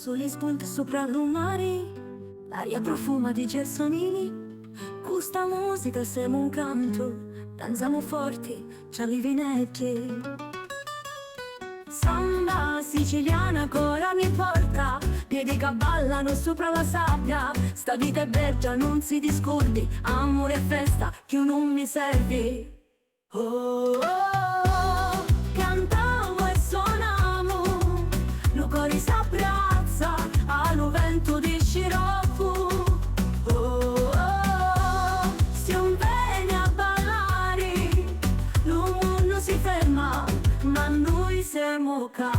soli spunta sopra l'umari, l'aria profuma di gelsomini. Questa musica sembra un canto, danziamo forti, c'ha i vinetti. Samba siciliana ancora mi porta, piedi che ballano sopra la sabbia. Sta vita è bella, non si discordi, amore e festa, che non mi servi. Oh, oh, oh, cantiamo e suoniamo, lo cuore si abbraccia allo vento di scirocco. Oh, oh, oh, stiamo bene a ballare, lo mondo si ferma, ma noi siamo qua.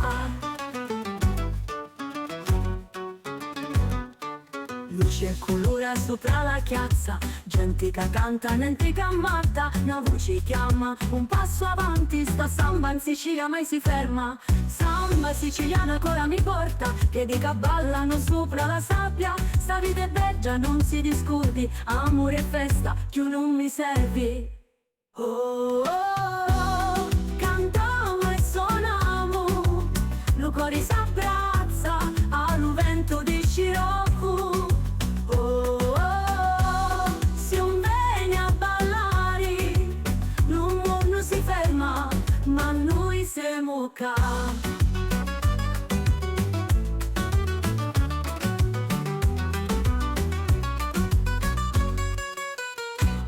Luce e colore sopra la chiazza, gente che canta, niente che ammatta. Una voce chiama, un passo avanti, sta samba in Sicilia mai si ferma. Samba siciliana ancora mi porta, piedi che ballano sopra la sabbia. Sta vita è bella, non si discordi, amore e festa, che non mi servi. Oh, oh, oh, cantiamo e suoniamo, lo cuore si abbraccia allo vento di scirocco. Ma noi siamo qua.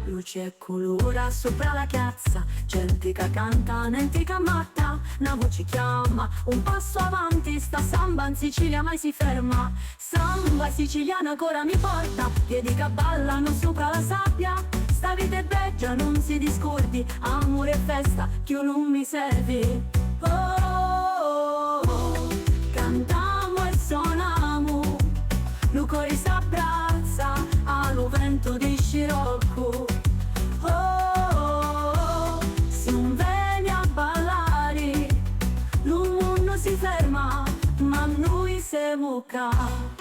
Luce e colore sopra la chiazza, gente che canta, niente che ammatta. Una voce chiama, un passo avanti, sta samba in Sicilia mai si ferma. Samba siciliana ancora mi porta, piedi che ballano sopra la sabbia. Sta vita è bella, non si discordi, amore e festa, che io non mi servi. Oh, oh, oh, cantiamo e suoniamo, lo cuore si abbraccia allo vento di scirocco. Oh, oh, oh, se non vieni a ballare, lo mondo si ferma, ma noi siamo qua.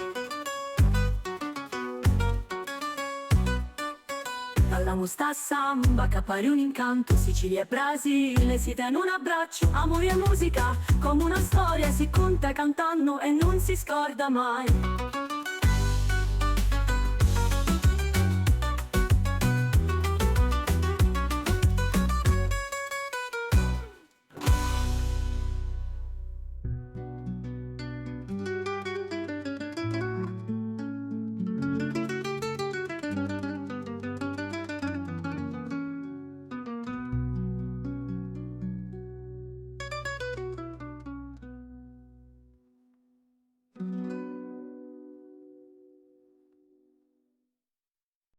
Balliamo sta samba che pare un incanto, Sicilia e Brasile si tengono un abbraccio. Amore e musica come una storia, si conta cantando e non si scorda mai.